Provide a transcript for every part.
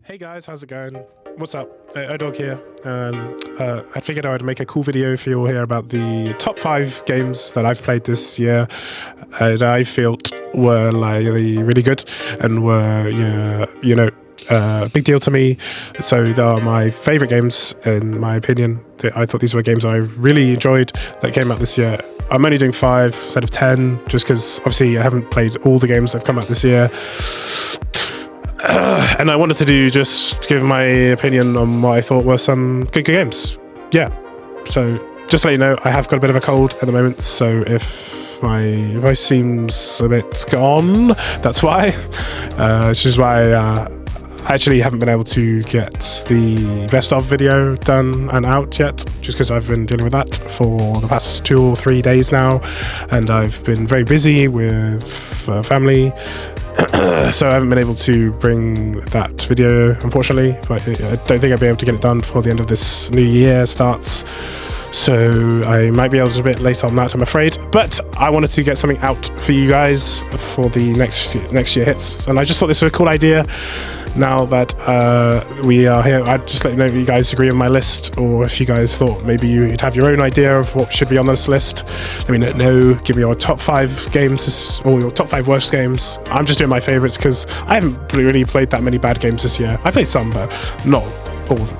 Hey guys, how's it going? What's up? Odog here. I figured I would make a cool video for you all here about the top 5 games that I've played this year that I felt were like really good and were a big deal to me. So they are my favorite games, in my opinion. I thought these were games I really enjoyed that came out this year. I'm only doing 5 instead of 10, just because obviously I haven't played all the games that have come out this year. And I wanted to just give my opinion on what I thought were some good games. Yeah. So just to let you know, I have got a bit of a cold at the moment, so if my voice seems a bit gone, that's why. It's just why I actually haven't been able to get the best of video done and out yet, just because I've been dealing with that for the past 2 or 3 days now, and I've been very busy with family. So I haven't been able to bring that video, unfortunately, but I don't think I'll be able to get it done before the end of this new year starts. So I might be able to a bit later on that, I'm afraid. But I wanted to get something out for you guys for the next year hits, and I just thought this was a cool idea. Now that we are here, I'd just let you know if you guys agree with my list, or if you guys thought maybe you'd have your own idea of what should be on this list. Let me know. Give me your top 5 games or your top 5 worst games. I'm just doing my favorites because I haven't really played that many bad games this year. I played some, but not all of them.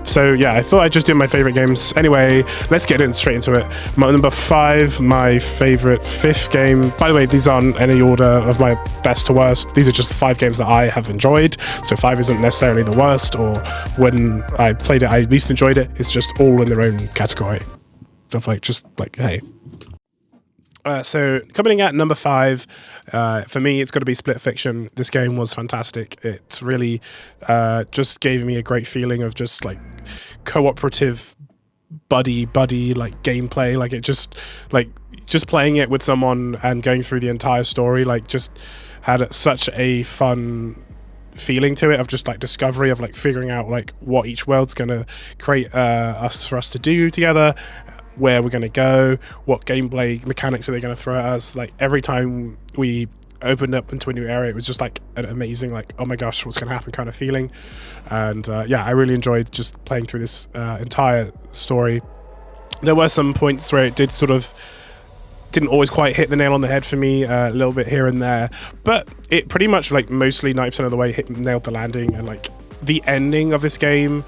So yeah, I thought I'd just do my favorite games. Anyway, let's get straight into it. My number 5, my favorite 5th game. By the way, these aren't any order of my best to worst. These are just 5 games that I have enjoyed. So 5 isn't necessarily the worst, or when I played it, I least enjoyed it. It's just all in their own category of hey. So coming in at number 5, for me, it's got to be Split Fiction. This game was fantastic. It really just gave me a great feeling of just like cooperative buddy like gameplay. Like it just playing it with someone and going through the entire story, like just had such a fun feeling to it of just like discovery of like figuring out like what each world's gonna create for us to do together, where we're going to go, what gameplay mechanics are they going to throw at us. Like every time we opened up into a new area, it was just like an amazing, like, oh my gosh, what's going to happen kind of feeling. And yeah, I really enjoyed just playing through this entire story. There were some points where it didn't always quite hit the nail on the head for me, a little bit here and there, but it pretty much like mostly 90% of the way nailed the landing. And like the ending of this game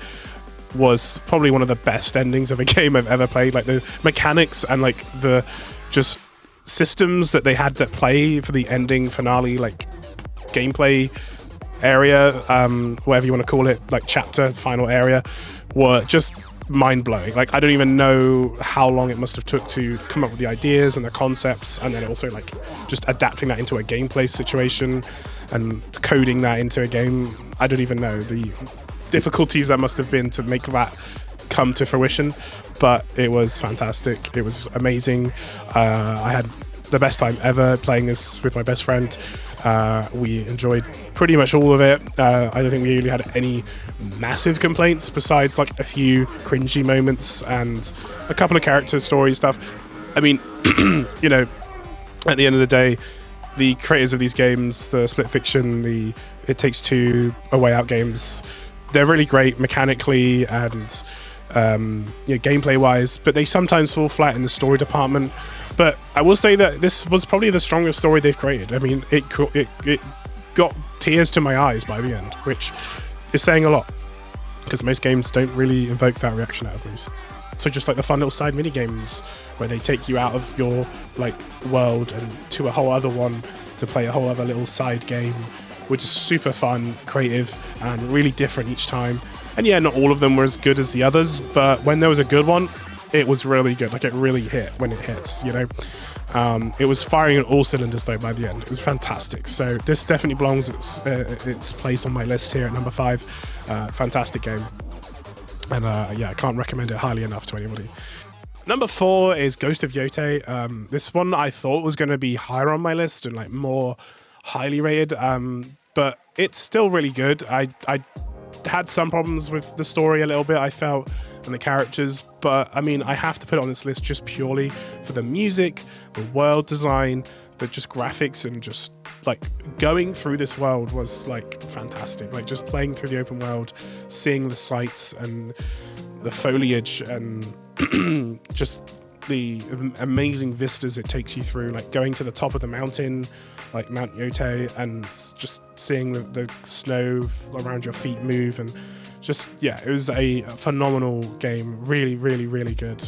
was probably one of the best endings of a game I've ever played. Like the mechanics and like the just systems that they had to play for the ending finale, like gameplay area, whatever you want to call it, like chapter, final area, were just mind-blowing. Like I don't even know how long it must have took to come up with the ideas and the concepts, and then also like just adapting that into a gameplay situation and coding that into a game. I don't even know the difficulties that must have been to make that come to fruition, but it was fantastic. It was amazing. I had the best time ever playing this with my best friend. We enjoyed pretty much all of it. I don't think we really had any massive complaints besides like a few cringy moments and a couple of character story stuff. I mean, you know, at the end of the day, the creators of these games, the Split Fiction, the It Takes Two, A Way Out games, they're really great mechanically and gameplay wise, but they sometimes fall flat in the story department. But I will say that this was probably the strongest story they've created. I mean, it got tears to my eyes by the end, which is saying a lot, because most games don't really evoke that reaction out of me. So just like the fun little side mini games where they take you out of your like world and to a whole other one to play a whole other little side game, which is super fun, creative, and really different each time. And yeah, not all of them were as good as the others, but when there was a good one, it was really good. Like it really hit when it hits, you know. It was firing on all cylinders though by the end. It was fantastic. So this definitely belongs its place on my list here at number 5. Fantastic game. And yeah, I can't recommend it highly enough to anybody. Number 4 is Ghost of Yotei. This one I thought was going to be higher on my list and like more highly rated, but it's still really good. I had some problems with the story a little bit, I felt, and the characters, but I mean, I have to put it on this list just purely for the music, the world design, the just graphics, and just like going through this world was like fantastic. Like just playing through the open world, seeing the sights and the foliage and just the amazing vistas it takes you through, like going to the top of the mountain, like Mount Yote, and just seeing the snow around your feet move, and just, yeah, it was a phenomenal game. Really, really, really good.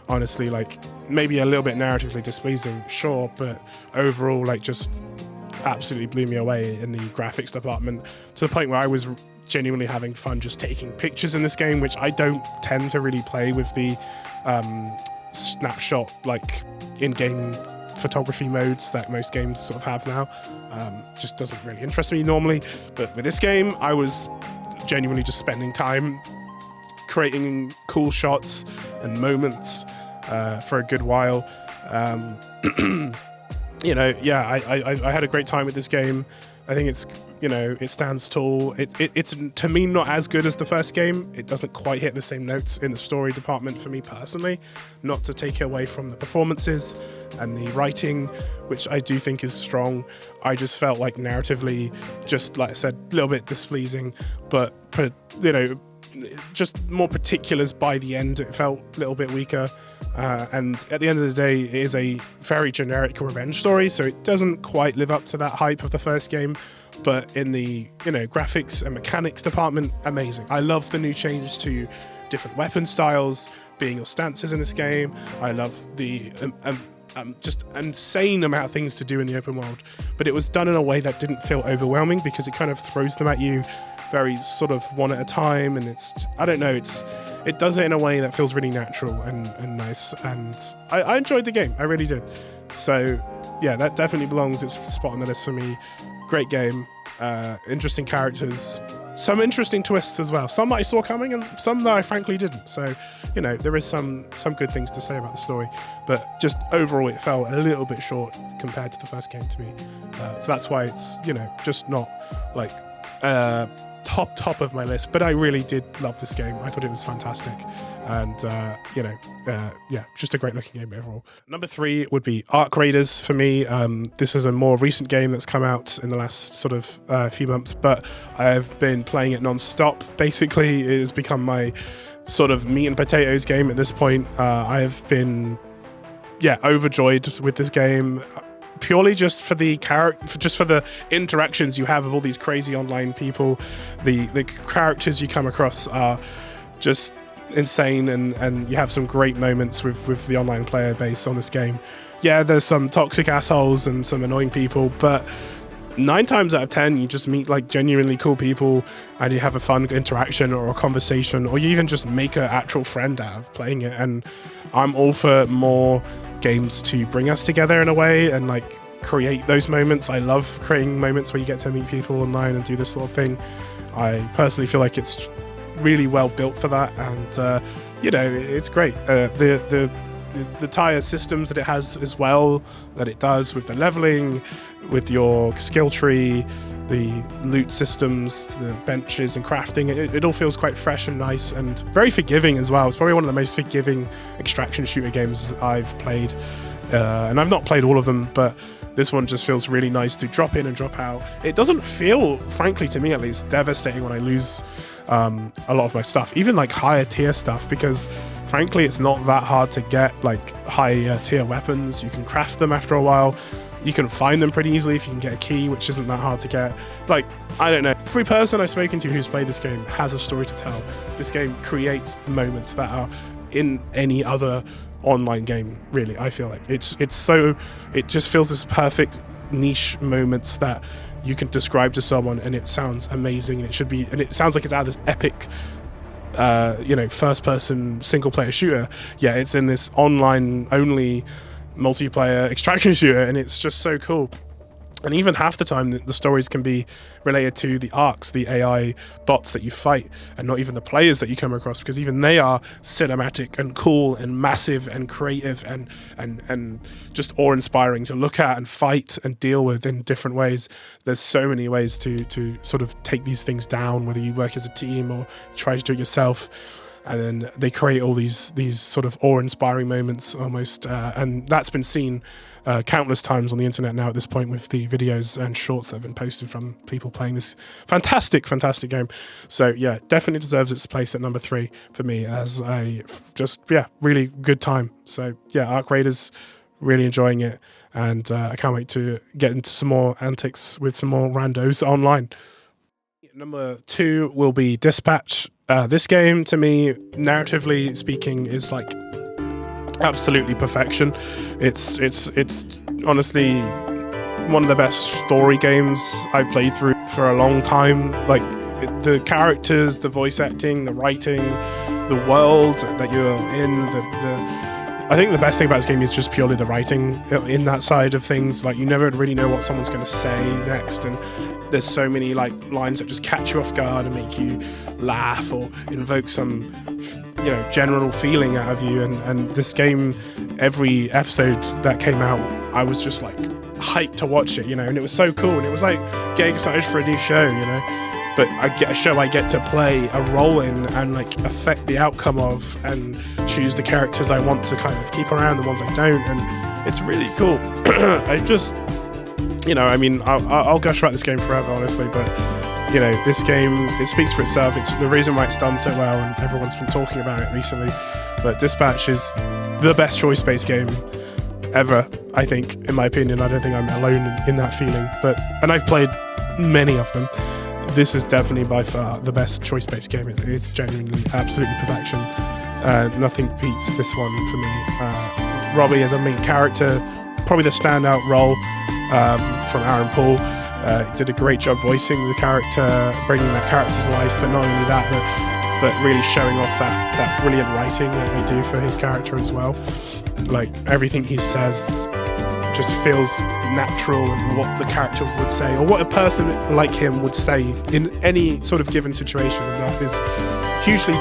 Honestly, like maybe a little bit narratively displeasing, sure, but overall, like just absolutely blew me away in the graphics department, to the point where I was genuinely having fun just taking pictures in this game, which I don't tend to really play with the snapshot, like in-game photography modes that most games sort of have now. Just doesn't really interest me normally, but with this game, I was genuinely just spending time creating cool shots and moments for a good while. You know, yeah, I had a great time with this game. I think it's, you know, it stands tall. It's to me not as good as the first game. It doesn't quite hit the same notes in the story department for me personally. Not to take away from the performances and the writing, which I do think is strong. I just felt like narratively, just like I said, a little bit displeasing, but you know, just more particulars by the end. It felt a little bit weaker. And at the end of the day, it is a very generic revenge story, so it doesn't quite live up to that hype of the first game. But in the, you know, graphics and mechanics department, amazing. I love the new changes to different weapon styles, being your stances in this game. I love the just insane amount of things to do in the open world. But it was done in a way that didn't feel overwhelming, because it kind of throws them at you very sort of one at a time, and it's, I don't know, it does it in a way that feels really natural and nice, and I enjoyed the game. I really did. So yeah, that definitely belongs. It's spot on the list for me. Great game, interesting characters, some interesting twists as well. Some that I saw coming and some that I frankly didn't. So, you know, there is some good things to say about the story, but just overall it felt a little bit short compared to the first game to me. So that's why it's, you know, just not like top of my list, but I really did love this game. I thought it was fantastic, and you know, yeah, just a great looking game overall. Number 3 would be Arc Raiders for me. This is a more recent game that's come out in the last sort of few months, but I've been playing it non-stop. Basically, it has become my sort of meat and potatoes game at this point. I have been, yeah, overjoyed with this game. Purely just for the just for the interactions you have with all these crazy online people. The characters you come across are just insane, and you have some great moments with the online player base on this game. Yeah, there's some toxic assholes and some annoying people, but 9 times out of 10 you just meet like genuinely cool people, and you have a fun interaction or a conversation, or you even just make an actual friend out of playing it. And I'm all for more games to bring us together in a way and like create those moments. I love creating moments where you get to meet people online and do this sort of thing. I personally feel like it's really well built for that, and you know, it's great. The tire systems that it has as well, that it does with the leveling, with your skill tree, the loot systems, the benches and crafting, it all feels quite fresh and nice and very forgiving as well. It's probably one of the most forgiving extraction shooter games I've played, and I've not played all of them, but this one just feels really nice to drop in and drop out. It doesn't feel, frankly to me at least, devastating when I lose a lot of my stuff, even like higher tier stuff, because frankly it's not that hard to get like higher tier weapons. You can craft them after a while. You can find them pretty easily if you can get a key, which isn't that hard to get. Like, I don't know. Every person I've spoken to who's played this game has a story to tell. This game creates moments that are in any other online game, really. I feel like it just feels this perfect niche moments that you can describe to someone, and it sounds amazing, and it sounds like it's out of this epic you know, first person single player shooter. Yeah, it's in this online only multiplayer extraction shooter, and it's just so cool. And even half the time the stories can be related to the arcs, the AI bots that you fight, and not even the players that you come across, because even they are cinematic and cool and massive and creative and just awe-inspiring to look at and fight and deal with in different ways. There's so many ways to sort of take these things down, whether you work as a team or try to do it yourself. and then they create all these sort of awe-inspiring moments almost, and that's been seen countless times on the internet now at this point, with the videos and shorts that have been posted from people playing this fantastic game. So yeah, definitely deserves its place at number 3 for me as really good time. So yeah, Arc Raiders, really enjoying it, and I can't wait to get into some more antics with some more randos online. Number 2 will be Dispatch. This game, to me, narratively speaking, is like absolutely perfection. It's honestly one of the best story games I've played through for a long time. Like the characters, the voice acting, the writing, the world that you're in, I think the best thing about this game is just purely the writing in that side of things. Like, you never really know what someone's going to say next, and there's so many like lines that just catch you off guard and make you laugh or invoke some general feeling out of you. And this game, every episode that came out, I was just like hyped to watch it, and it was so cool, and it was like getting excited for a new show, but I get a show I get to play a role in and like affect the outcome of, and choose the characters I want to kind of keep around, the ones I don't, and it's really cool. I just, I'll gush about this game forever, honestly, but this game, it speaks for itself. It's the reason why it's done so well, and everyone's been talking about it recently. But Dispatch is the best choice-based game ever, I think, in my opinion. I don't think I'm alone in that feeling. And I've played many of them. This is definitely by far the best choice-based game. It's genuinely absolutely perfection. Nothing beats this one for me. Robbie as a main character, probably the standout role from Aaron Paul. Did a great job voicing the character, bringing that character to life, but not only that, but really showing off that brilliant writing that they do for his character as well. Like, everything he says just feels natural, and what the character would say, or what a person like him would say in any sort of given situation, and that is hugely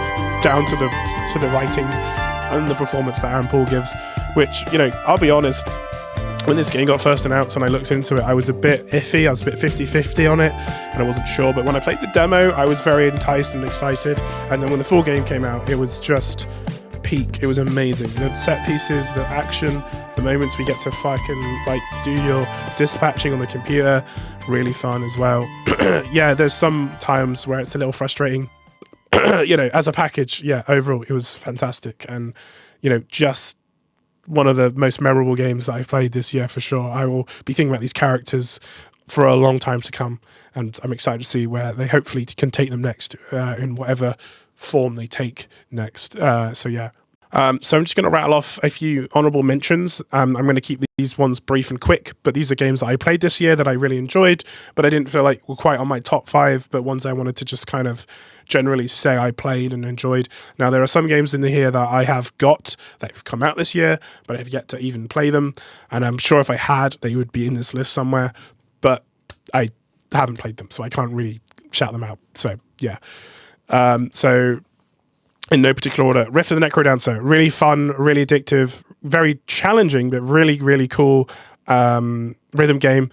down to the writing and the performance that Aaron Paul gives, which, I'll be honest, when this game got first announced and I looked into it, I was a bit iffy. I was a bit 50-50 on it, and I wasn't sure. But when I played the demo, I was very enticed and excited. And then when the full game came out, it was just peak. It was amazing. The set pieces, the action, the moments we get to fucking do your dispatching on the computer, really fun as well. Yeah, there's some times where it's a little frustrating. As a package, overall, it was fantastic. And, just one of the most memorable games that I've played this year for sure. I will be thinking about these characters for a long time to come, and I'm excited to see where they hopefully can take them next, in whatever form they take next. So I'm just going to rattle off a few honorable mentions. I'm going to keep these ones brief and quick, but these are games that I played this year that I really enjoyed, but I didn't feel like were quite on my top 5, but ones I wanted to just kind of generally say I played and enjoyed. Now, there are some games in here that I have got that have come out this year, but I've yet to even play them, and I'm sure if I had, they would be in this list somewhere, but I haven't played them, so I can't really shout them out. So, yeah. So, in no particular order, Rift of the Necrodancer, really fun, really addictive, very challenging, but really, really cool rhythm game,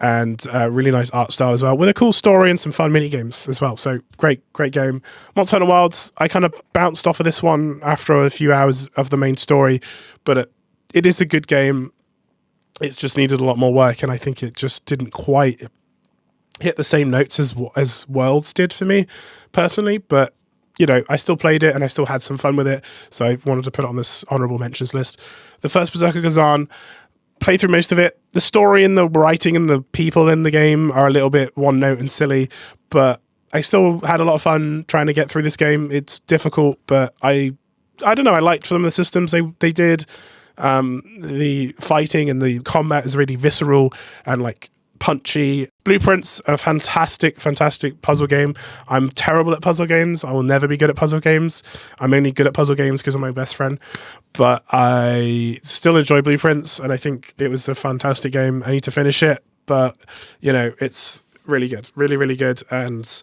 and really nice art style as well, with a cool story and some fun mini games as well. So great game. Monster Hunter Wilds, I kind of bounced off of this one after a few hours of the main story, but it is a good game. It's just needed a lot more work, and I think it just didn't quite hit the same notes as Worlds did for me personally, but I still played it and I still had some fun with it, so I wanted to put it on this honorable mentions list. The first Berserker Kazan, played through most of it. The story and the writing and the people in the game are a little bit one note and silly, but I still had a lot of fun trying to get through this game. It's difficult, but I don't know, I liked some of the systems they did. The fighting and the combat is really visceral and like punchy. Blueprints, a fantastic puzzle game. I'm terrible at puzzle games. I will never be good at puzzle games. I'm only good at puzzle games because of my best friend. But I still enjoy Blueprints, and I think it was a fantastic game. I need to finish it, but it's really good. Really, really good. And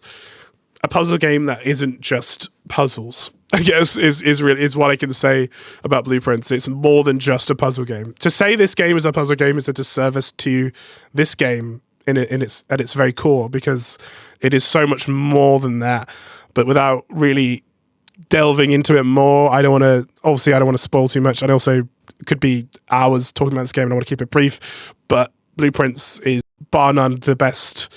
a puzzle game that isn't just puzzles, I guess, is what I can say about Blueprints. It's more than just a puzzle game. To say this game is a puzzle game is a disservice to this game at its very core, because it is so much more than that. But without really delving into it more. I don't want to spoil too much. And also could be hours talking about this game and I want to keep it brief, but Blueprints is bar none the best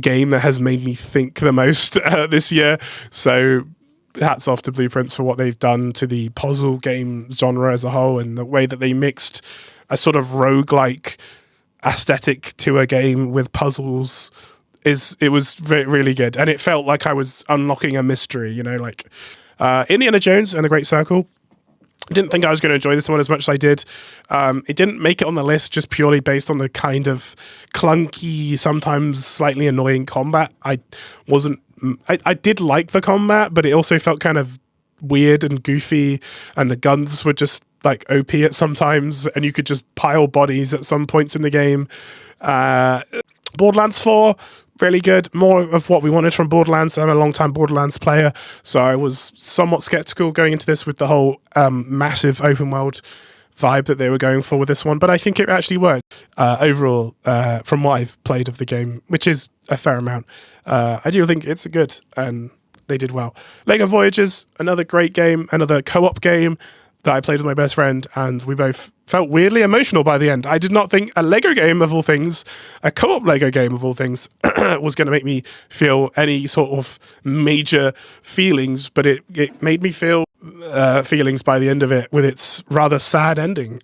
game that has made me think the most this year. So hats off to Blueprints for what they've done to the puzzle game genre as a whole, and the way that they mixed a sort of roguelike aesthetic to a game with puzzles. It was really good, and it felt like I was unlocking a mystery, like Indiana Jones and the Great Circle. I didn't think I was going to enjoy this one as much as I did. It didn't make it on the list just purely based on the kind of clunky, sometimes slightly annoying combat. I did like the combat, but it also felt kind of weird and goofy, and the guns were just like OP at sometimes, and you could just pile bodies at some points in the game. Borderlands 4, really good. More of what we wanted from Borderlands. I'm a long-time Borderlands player, so I was somewhat skeptical going into this with the whole massive open world vibe that they were going for with this one, but I think it actually worked. Overall, from what I've played of the game, which is a fair amount, I do think it's good, and they did well. LEGO Voyages, another great game, another co-op game that I played with my best friend, and we both felt weirdly emotional by the end. I did not think a LEGO game of all things, a co-op LEGO game of all things, was going to make me feel any sort of major feelings, but it made me feel feelings by the end of it with its rather sad ending.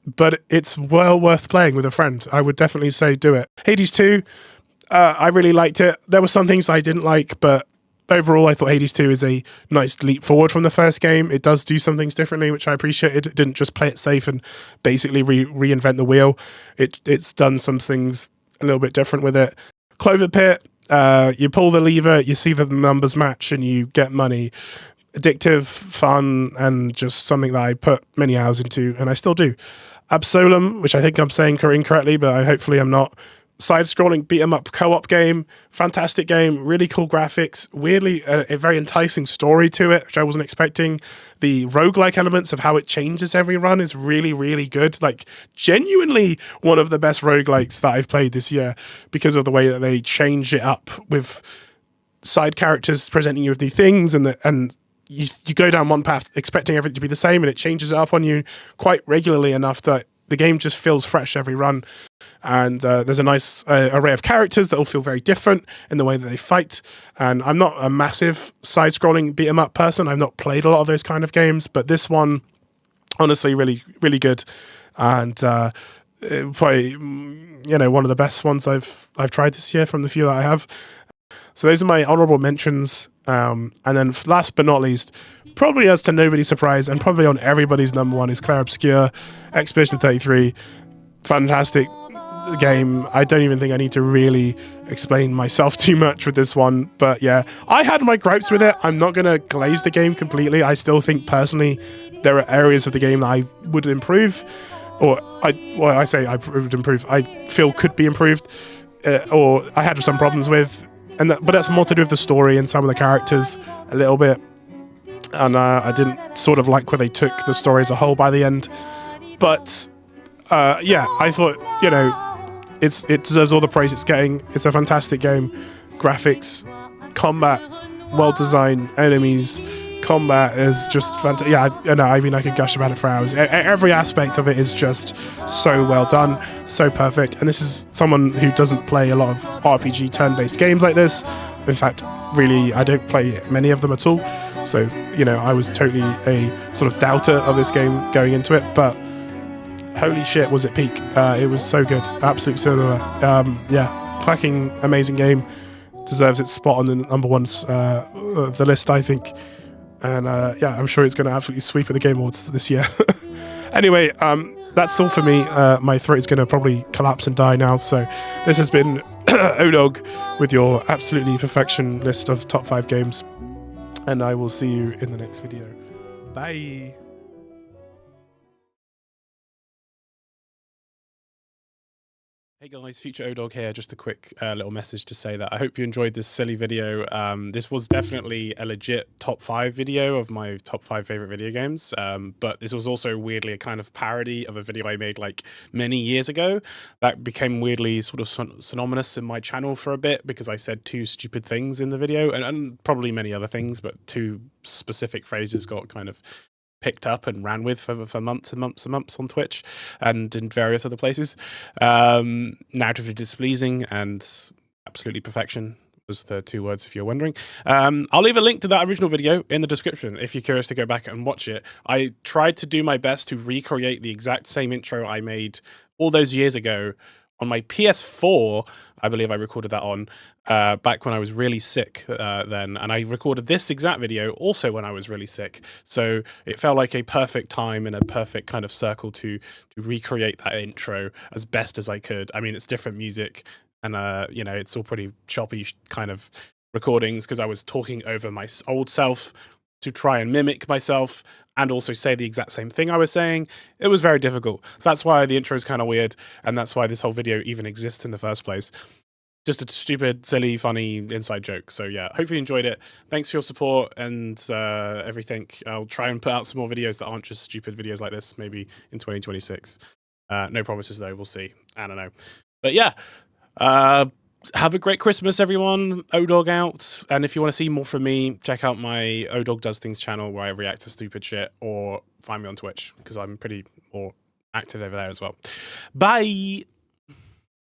But it's well worth playing with a friend. I would definitely say do it. Hades 2, I really liked it. There were some things I didn't like, but overall, I thought Hades 2 is a nice leap forward from the first game. It does do some things differently, which I appreciated. It didn't just play it safe and basically reinvent the wheel. It's done some things a little bit different with it. Clover Pit, you pull the lever, you see the numbers match, and you get money. Addictive, fun, and just something that I put many hours into, and I still do. Absolum, which I think I'm saying incorrectly, but hopefully I'm not. Side-scrolling beat-em-up co-op game, fantastic game, really cool graphics, weirdly a very enticing story to it, which I wasn't expecting. The roguelike elements of how it changes every run is really, really good. Like, genuinely one of the best roguelikes that I've played this year because of the way that they change it up with side characters presenting you with new things, and you go down one path expecting everything to be the same, and it changes it up on you quite regularly enough that the game just feels fresh every run. And there's a nice array of characters that all feel very different in the way that they fight. And I'm not a massive side-scrolling beat-em-up person. I've not played a lot of those kind of games, but this one, honestly, really, really good. And probably, one of the best ones I've tried this year from the few that I have. So those are my honorable mentions. And then last but not least, probably as to nobody's surprise, and probably on everybody's number one, is Clair Obscur, Expedition 33. Fantastic game. I don't even think I need to really explain myself too much with this one, but yeah, I had my gripes with it. I'm not going to glaze the game completely. I still think personally there are areas of the game that I would improve, or I would improve, I feel could be improved, or I had some problems with, but that's more to do with the story and some of the characters a little bit, and I didn't sort of like where they took the story as a whole by the end. But yeah, I thought, it deserves all the praise it's getting. It's a fantastic game. Graphics, combat, well-designed enemies. Combat is just fantastic. Yeah, I could gush about it for hours. Every aspect of it is just so well done, so perfect. And this is someone who doesn't play a lot of RPG turn-based games like this. In fact, really, I don't play many of them at all. So, I was totally a sort of doubter of this game going into it, but holy shit, was it peak. It was so good. Absolute cinema. Yeah, fucking amazing game. Deserves its spot on the number one of the list, I think. And yeah, I'm sure it's going to absolutely sweep at the Game Awards this year. Anyway, that's all for me. My throat is going to probably collapse and die now. So this has been Odog with your absolutely perfection list of top 5 games. And I will see you in the next video. Bye. Hey guys, Future ODog here. Just a quick little message to say that I hope you enjoyed this silly video. This was definitely a legit top 5 video of my top 5 favorite video games, but this was also weirdly a kind of parody of a video I made like many years ago that became weirdly sort of synonymous in my channel for a bit because I said 2 stupid things in the video and probably many other things, but 2 specific phrases got kind of picked up and ran with for months and months and months on Twitch and in various other places. Narratively displeasing and absolutely perfection was the 2 words, if you're wondering. I'll leave a link to that original video in the description if you're curious to go back and watch it. I tried to do my best to recreate the exact same intro I made all those years ago on my PS4, I believe I recorded that on, back when I was really sick then. And I recorded this exact video also when I was really sick. So it felt like a perfect time and a perfect kind of circle to recreate that intro as best as I could. I mean, it's different music and, you know, it's all pretty choppy kind of recordings because I was talking over my old self to try and mimic myself and also say the exact same thing I was saying. It was very difficult. So that's why the intro is kind of weird, and that's why this whole video even exists in the first place. Just a stupid, silly, funny inside joke. So yeah, hopefully you enjoyed it. Thanks for your support and everything. I'll try and put out some more videos that aren't just stupid videos like this, maybe in 2026. No promises though, we'll see. I don't know. But yeah, have a great Christmas, everyone. ODog out. And if you want to see more from me, check out my ODog Does Things channel where I react to stupid shit, or find me on Twitch because I'm pretty more active over there as well. Bye.